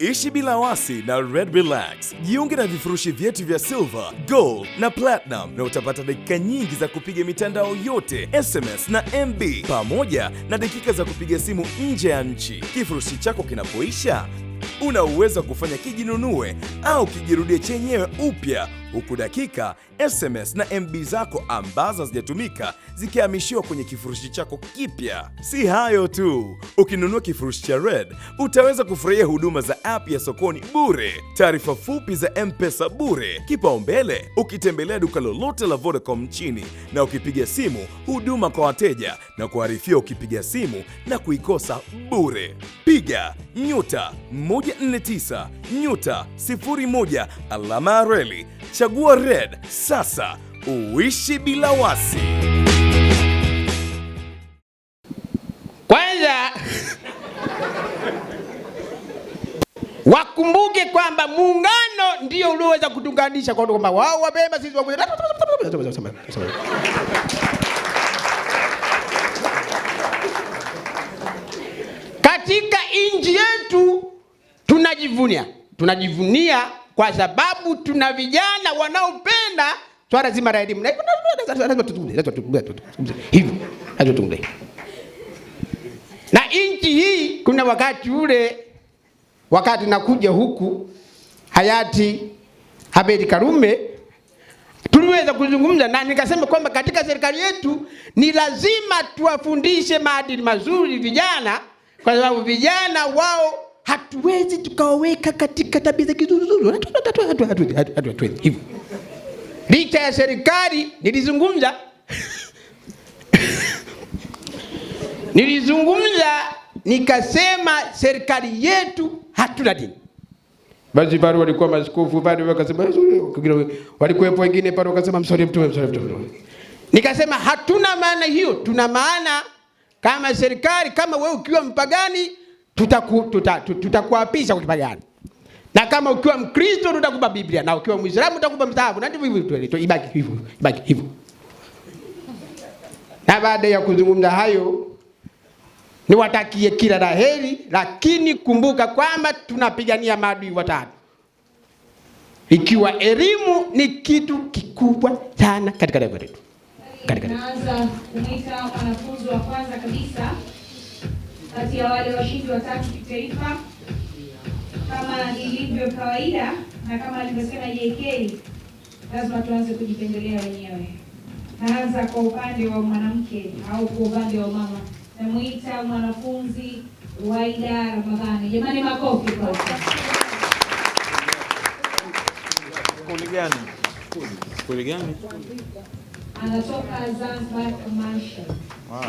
Ishi bila wasi na Red Relax. Jiunge na vifurushi vyetu vya Silver, Gold na Platinum na utapata dakika nyingi za kupiga mitandao yote, SMS na MB, pamoja na dakika za kupiga simu nje ya nchi. Kifurushi chako kinapoisha, una uwezo kufanya kijinunue au kijirudie chenyewe upya, huku dakika, SMS na MB zako ambazo hazijatumika zikihamishiwa kwenye kifurushi chako kipya. Si hayo tu, ukinunua kifurushi cha Red utaweza kufurahia huduma za app ya sokoni bure, taarifa fupi za M-Pesa bure, kipaumbele ukitembelea duka lolote la Vodacom nchini, na ukipiga simu huduma kwa wateja na kuarifiwa ukipiga simu na kuikosa bure. Piga *149 *01 alama ya reli. Chagua Red sasa, uishi bila wasi. Kwanza wakumbuke kwamba muungano ndio ulioweza kutunganisha, kwa kwamba wao wabeba sisi wakuja. Katika nchi yetu tunajivunia kwa sababu tuna vijana wanaopenda swala zima la elimu. Na nchi hii, kuna wakati nakuja huku hayati Abeid Karume, tuliweza kuzungumza na nikasema kwamba katika serikali yetu ni lazima tuwafundishe maadili mazuri vijana, kwa sababu vijana wao hatuwezi tukawaweka katika tabia za kizuzuru. Hivyo licha ya serikali nilizungumza nikasema serikali yetu hatuna dini. Basi pale walikuwa maaskofu pale wakasema, walikuwepo wengine pale wakasema msori mtume. Nikasema hatuna maana hiyo, tuna maana kama serikali, kama wewe ukiwa mpagani tutakuapisha kwa kipagani, na kama ukiwa Mkristo tutakupa Biblia, na ukiwa Muislamu tutakupa mstaafu, na ndivyo hivyo ibaki hivyo. Na baada ya kuzungumza hayo, niwatakie kila laheri, lakini kumbuka kwamba tunapigania maadui watatu, ikiwa elimu ni kitu kikubwa sana katika taifa letu. Naanza kumwita mwanafunzi wa kwanza kabisa kati ya wale washindi watatu kitaifa. Kama ilivyo kawaida na kama alivyosema JK, lazima tuanze kujipendelea wenyewe. Naanza kwa upande wa mwanamke au kwa upande wa mama. Namuita mwanafunzi Waida Ramadhani. Jamani, makofi kwa Skuli gani? Anatoka Zanzibar Commercial. Wow.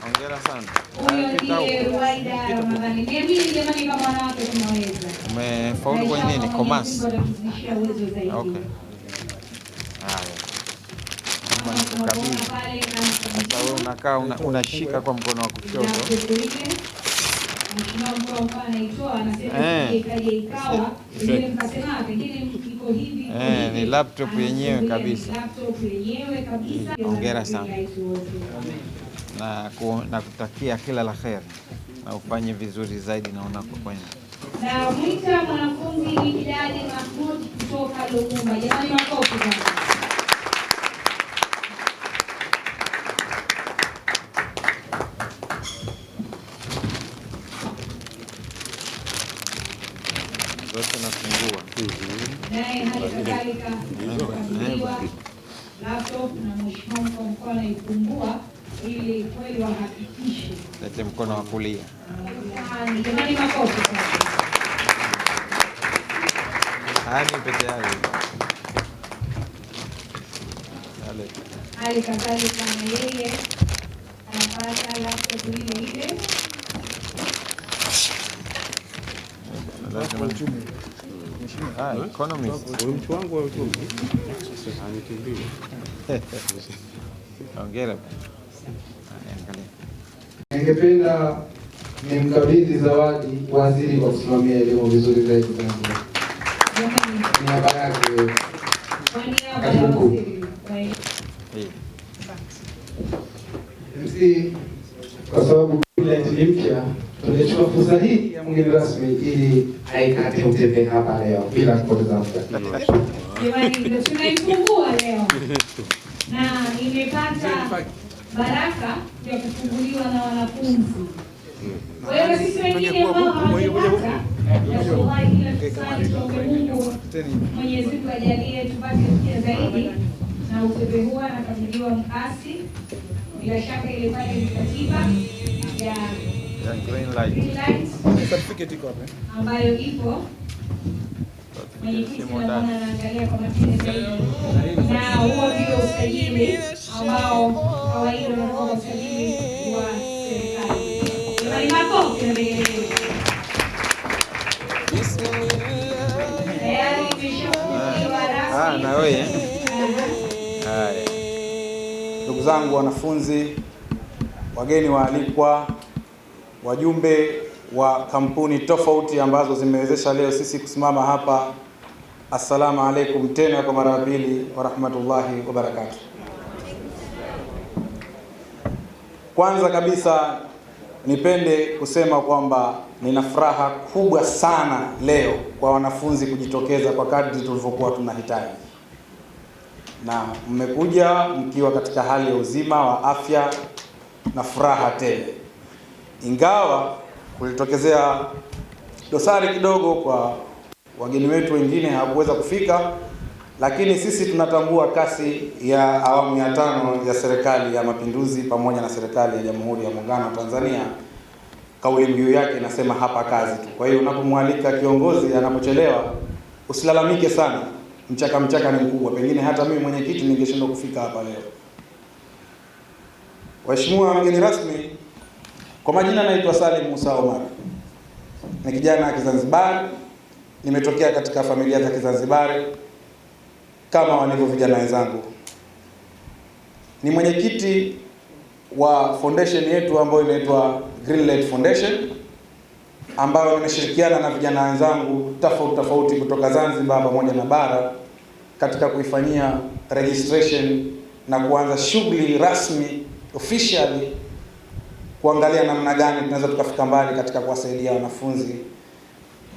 Hongera sana. Huyo ndiye Waida Ramadhani. Niamini jamani, kama wanawake tunaweza. Umefaulu kwenye nini? Commerce. Okay. Sasa wewe unakaa unashika kwa mkono wa kushoto. Ni laptop yenyewe kabisa. Hongera sana. Na kutakia kila la kheri na ufanye vizuri zaidi na unapokwenda. Na mwita mwanafunzi Mikdadi Mahmud kutoka Lumumba. Jamani, makofi sana. Zote nafungua. Naye hali kadhalika kufunguliwa laptop na mheshimiwa mkuu anaifungua ili kweli wahakikishe. Lete mkono wa kulia. Jamani, makofi sana. Hani pete yake. Hali kadhalika na yeye anapata laptop ile. Economist. Mtu wangu wa uchumi. Hongera. Ningependa nimkabidhi zawadi waziri wa kusimamia elimu vizuri zaidi Zanzibar. Niaba yake katibu mkuu. Kwa sababu ile mpya Tunachukua fursa hii ya mgeni rasmi ili aikate utepe hapa leo bila kupoteza muda. Jamani, ndio tunaifungua leo. Na nimepata baraka ya kufunguliwa na wanafunzi. Kwa hiyo sisi wengine ambao hawajapata, wallahi kila kusali tuombe Mungu Mwenyezi Mungu ajalie tupate njia zaidi na utepe huo anakabidhiwa mkasi. Bila shaka ile pale ni katiba ya green light certificate iko hapa ambayo ipo mwenyekiti anaangalia kwa makini zaidi, na huo ndio usajili ambao kawaida unakuwa usajili wa serikali. Ni makofi na vigelegele. Tayari imeshafunguliwa rasmi. Na wewe haya. Ndugu zangu wanafunzi, wageni waalikwa, wajumbe wa kampuni tofauti ambazo zimewezesha leo sisi kusimama hapa, assalamu alaikum tena kwa mara ya pili wa rahmatullahi wa barakatuh. Kwanza kabisa nipende kusema kwamba nina furaha kubwa sana leo kwa wanafunzi kujitokeza kwa kadri tulivyokuwa tunahitaji, na mmekuja mkiwa katika hali ya uzima wa afya na furaha tele. Ingawa kulitokezea dosari kidogo kwa wageni wetu wengine hawakuweza kufika, lakini sisi tunatambua kasi ya awamu ya 5 ya serikali ya mapinduzi pamoja na serikali ya Jamhuri ya Muungano wa Tanzania. Kauli mbiu yake inasema hapa kazi tu. Kwa hiyo unapomwalika kiongozi anapochelewa, usilalamike sana. Mchaka ni mkubwa. Pengine hata mimi mwenyekiti ningeshindwa kufika hapa leo. Waheshimiwa mgeni rasmi, kwa majina naitwa Salim Musa Omar. Ni kijana wa Kizanzibari, nimetokea katika familia za Kizanzibari kama walivyo vijana wenzangu. Ni mwenyekiti wa foundation yetu ambayo inaitwa Greenlight Foundation, ambayo nimeshirikiana na vijana wenzangu tofauti kutoka Zanzibar pamoja na bara katika kuifanyia registration na kuanza shughuli rasmi officially kuangalia namna gani tunaweza tukafika mbali katika kuwasaidia wanafunzi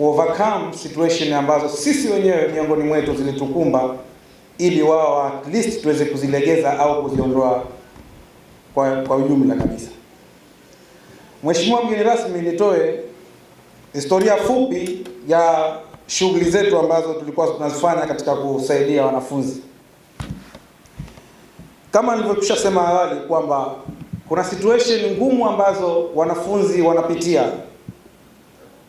overcome situation ambazo sisi wenyewe miongoni mwetu zilitukumba, ili wao at least tuweze kuzilegeza au kuziondoa kwa ujumla kabisa. Mheshimiwa mgeni rasmi, nitoe historia fupi ya shughuli zetu ambazo tulikuwa tunazifanya katika kusaidia wanafunzi. Kama nilivyokwisha sema awali kwamba kuna situation ngumu ambazo wanafunzi wanapitia,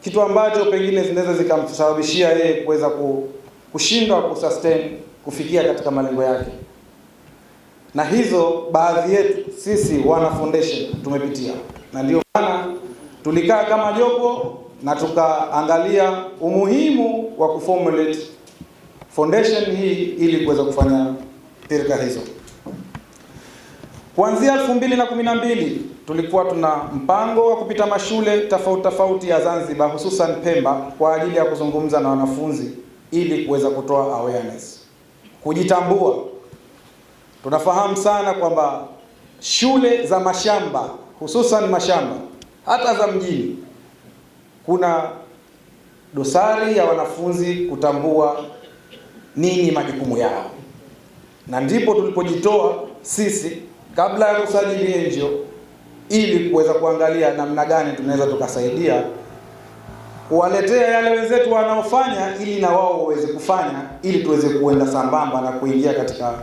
kitu ambacho pengine zinaweza zikamsababishia yeye kuweza kushindwa kusustain kufikia katika malengo yake. Na hizo baadhi yetu sisi wana foundation tumepitia, na ndio maana tulikaa kama jopo na tukaangalia umuhimu wa kuformulate foundation hii ili kuweza kufanya pirika hizo. Kuanzia 2012 tulikuwa tuna mpango wa kupita mashule tofauti ya Zanzibar, hususan Pemba, kwa ajili ya kuzungumza na wanafunzi ili kuweza kutoa awareness, kujitambua. Tunafahamu sana kwamba shule za mashamba, hususan mashamba hata za mjini, kuna dosari ya wanafunzi kutambua nini majukumu yao, na ndipo tulipojitoa sisi kabla ya kusajili NGO ili kuweza kuangalia namna gani tunaweza tukasaidia kuwaletea yale wenzetu wanaofanya, ili na wao waweze kufanya, ili tuweze kuenda sambamba na kuingia katika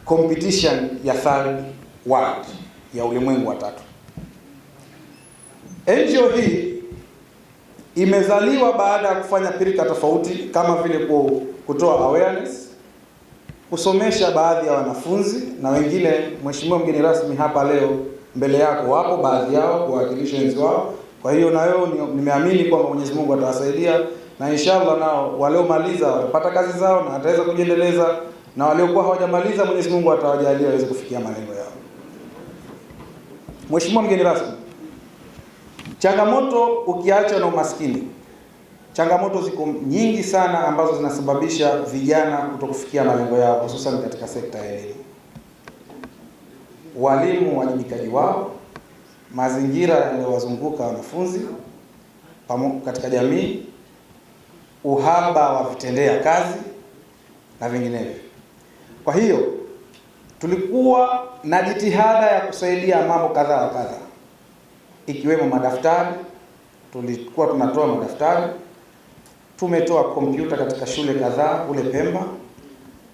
competition ya third world, ya ulimwengu wa tatu. NGO hii imezaliwa baada ya kufanya pirika tofauti kama vile kutoa awareness, kusomesha baadhi ya wanafunzi, na wengine mheshimiwa mgeni rasmi hapa leo mbele yako wapo baadhi yao kuwakilisha wenzi wao. Kwa hiyo na leo nimeamini kwamba Mwenyezi Mungu atawasaidia, na inshallah nao waliomaliza watapata kazi zao na wataweza kujiendeleza, na waliokuwa hawajamaliza Mwenyezi Mungu atawajalia waweze kufikia malengo yao. Mheshimiwa mgeni rasmi, changamoto ukiacha na umaskini, changamoto ziko nyingi sana ambazo zinasababisha vijana kutokufikia malengo yao, hususan katika sekta ya elimu. Walimu wajibikaji wao, mazingira yanayowazunguka wanafunzi katika jamii, uhaba wa vitendea kazi na vinginevyo. Kwa hiyo tulikuwa na jitihada ya kusaidia mambo kadhaa wa kadhaa, ikiwemo madaftari. Tulikuwa tunatoa madaftari, tumetoa kompyuta katika shule kadhaa kule Pemba,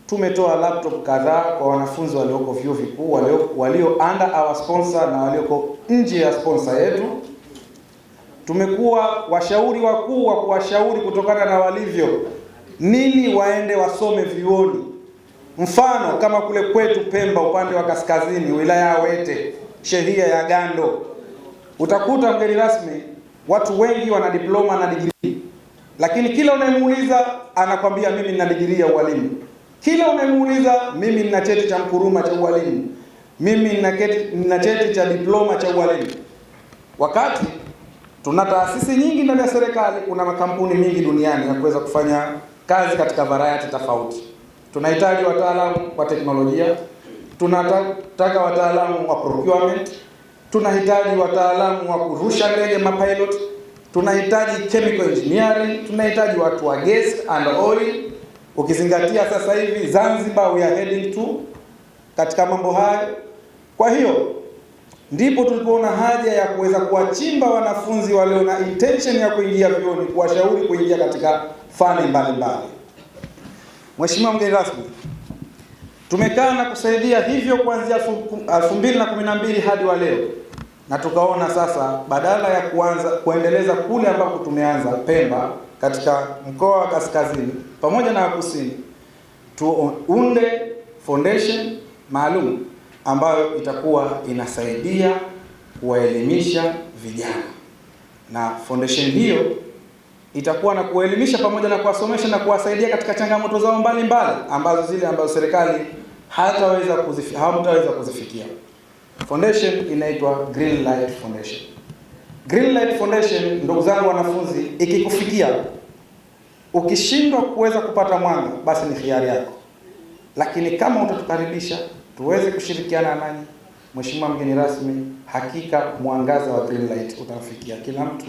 tumetoa laptop kadhaa kwa wanafunzi walioko vyuo vikuu walio under our sponsor na walioko nje ya sponsor yetu. Tumekuwa washauri wakuu wa kuwashauri kutokana na walivyo nini waende wasome vyuoni. Mfano kama kule kwetu Pemba upande wa kaskazini, wilaya ya Wete, shehia ya Gando, utakuta mgeni rasmi watu wengi wana diploma na degree, lakini kila unayemuuliza anakwambia mimi nina degree ya ualimu. Kila unayemuuliza mimi nina cheti cha Mkuruma cha ualimu, mimi nina cheti cha diploma cha ualimu. Wakati tuna taasisi nyingi ndani ya serikali, kuna makampuni mingi duniani ya kuweza kufanya kazi katika variety tofauti. Tunahitaji wataalamu wa teknolojia, tunataka wataalamu wa procurement, tunahitaji wataalamu wa kurusha ndege mapilot, tunahitaji chemical engineering, tunahitaji watu wa gas and oil. Ukizingatia sasa hivi Zanzibar we are heading to katika mambo hayo. Kwa hiyo ndipo tulipoona haja ya kuweza kuwachimba wanafunzi walio na intention ya kuingia vyuoni, kuwashauri kuingia katika fani mbalimbali. Mheshimiwa mgeni rasmi, tumekaa na kusaidia hivyo kuanzia 2012 hadi wa leo, na tukaona sasa badala ya kuendeleza kule ambako tumeanza Pemba katika mkoa wa kaskazini pamoja na kusini, tuunde foundation maalum ambayo itakuwa inasaidia kuwaelimisha vijana, na foundation hiyo itakuwa na kuelimisha pamoja na kuwasomesha na kuwasaidia katika changamoto zao mbalimbali ambazo serikali hataweza kuzifikia. Foundation inaitwa Greenlight Foundation. Greenlight Foundation, ndugu zangu wanafunzi, ikikufikia ukishindwa kuweza kupata mwanga, basi ni hiari yako, lakini kama utatukaribisha tuweze kushirikiana nanyi, Mheshimiwa mgeni rasmi, hakika mwangaza wa Greenlight utafikia kila mtu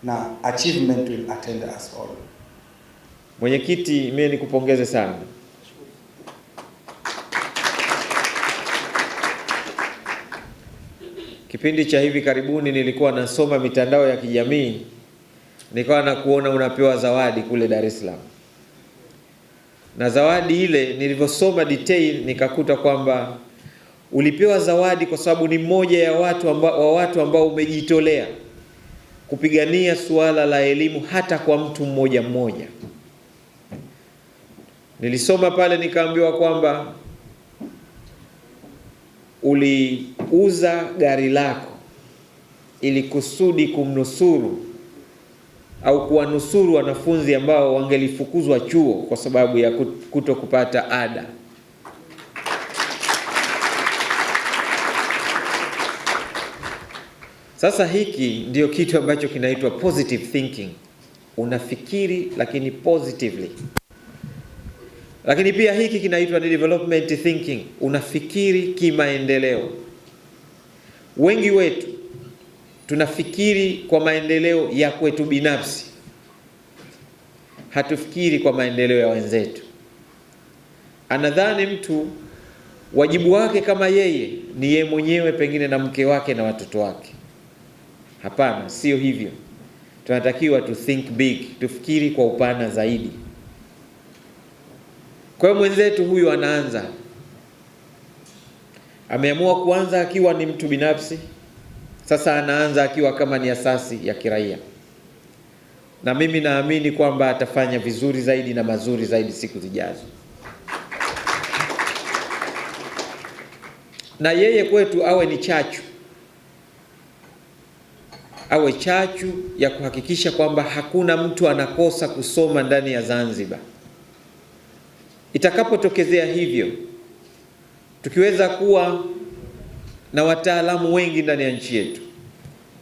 na achievement will attend us all. Mwenyekiti, mimi nikupongeze sana. Kipindi cha hivi karibuni nilikuwa nasoma mitandao ya kijamii, nikawa na kuona unapewa zawadi kule Dar es Salaam. Na zawadi ile nilivyosoma detail nikakuta kwamba ulipewa zawadi kwa sababu ni mmoja ya watu ambao umejitolea kupigania suala la elimu hata kwa mtu mmoja mmoja. Nilisoma pale nikaambiwa kwamba uliuza gari lako ili kusudi kumnusuru au kuwanusuru wanafunzi ambao wangelifukuzwa chuo kwa sababu ya kuto kupata ada. Sasa hiki ndio kitu ambacho kinaitwa positive thinking. Unafikiri lakini positively. Lakini pia hiki kinaitwa development thinking. Unafikiri kimaendeleo. Wengi wetu tunafikiri kwa maendeleo ya kwetu binafsi, hatufikiri kwa maendeleo ya wenzetu. Anadhani mtu wajibu wake kama yeye ni yeye mwenyewe, pengine na mke wake na watoto wake. Hapana, sio hivyo. Tunatakiwa to think big, tufikiri kwa upana zaidi. Kwa hiyo mwenzetu huyu ameamua kuanza akiwa ni mtu binafsi, sasa anaanza akiwa kama ni asasi ya kiraia. Na mimi naamini kwamba atafanya vizuri zaidi na mazuri zaidi siku zijazo. Na yeye kwetu awe ni chachu. Awe chachu ya kuhakikisha kwamba hakuna mtu anakosa kusoma ndani ya Zanzibar. Itakapotokezea hivyo, tukiweza kuwa na wataalamu wengi ndani ya nchi yetu,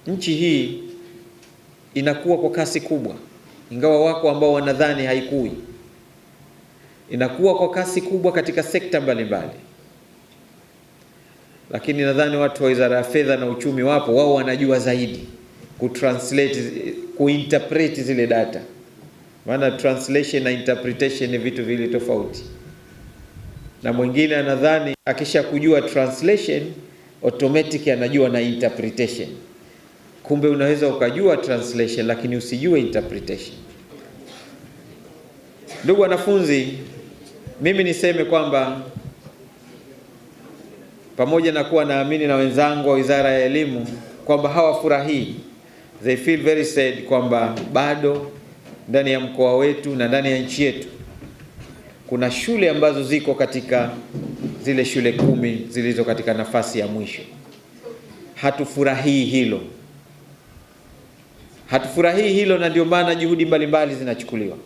nchi hii inakuwa kwa kasi kubwa, ingawa wako ambao wanadhani haikui. Inakuwa kwa kasi kubwa katika sekta mbalimbali. lakini nadhani watu wa Wizara ya Fedha na Uchumi wapo, wao wanajua zaidi kuinterpret zile data, maana translation na interpretation ni vitu vile tofauti. Na mwingine anadhani akisha kujua translation automatic anajua na interpretation. Kumbe unaweza ukajua translation lakini usijue interpretation. Ndugu wanafunzi, mimi niseme kwamba pamoja na kuwa naamini na wenzangu wa Wizara ya Elimu kwamba hawafurahii, they feel very sad kwamba bado ndani ya mkoa wetu na ndani ya nchi yetu kuna shule ambazo ziko katika zile shule 10 zilizo katika nafasi ya mwisho. Hatufurahii hilo. Hatufurahii hilo, na ndio maana juhudi mbalimbali zinachukuliwa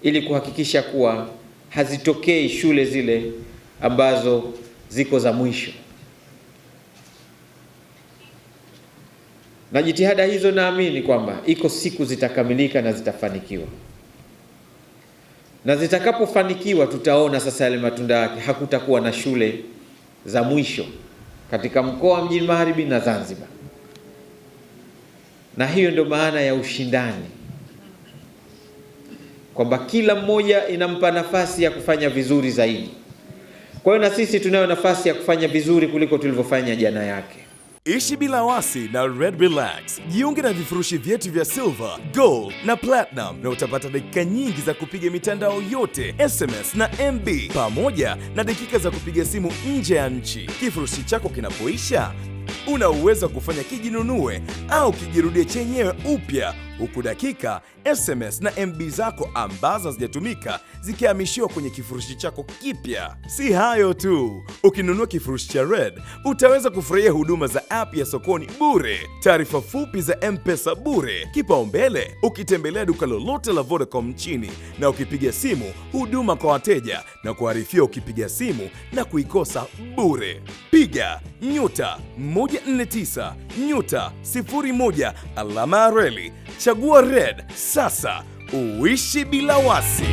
ili kuhakikisha kuwa hazitokei shule zile ambazo ziko za mwisho. Na jitihada hizo naamini kwamba iko siku zitakamilika na zitafanikiwa. Na zitakapofanikiwa tutaona sasa yale matunda yake. Hakutakuwa na shule za mwisho katika mkoa wa Mjini Magharibi na Zanzibar. Na hiyo ndio maana ya ushindani, kwamba kila mmoja inampa nafasi ya kufanya vizuri zaidi. Kwa hiyo na sisi tunayo nafasi ya kufanya vizuri kuliko tulivyofanya jana yake. Ishi bila wasi na Red Relax. Jiunge na vifurushi vyetu vya Silver, Gold na Platinum na utapata dakika nyingi za kupiga mitandao yote, SMS na MB, pamoja na dakika za kupiga simu nje ya nchi. Kifurushi chako kinapoisha, una uwezo wa kufanya kijinunue au kijirudie chenyewe upya, huku dakika, SMS na MB zako ambazo hazijatumika zikihamishiwa kwenye kifurushi chako kipya. Si hayo tu, ukinunua kifurushi cha Red utaweza kufurahia huduma za app ya sokoni bure, taarifa fupi za M-Pesa bure, kipaumbele ukitembelea duka lolote la Vodacom nchini, na ukipiga simu huduma kwa wateja na kuarifiwa ukipiga simu na kuikosa bure. Piga *149 *01 alama ya reli. Chagua Red sasa, uishi bila wasi.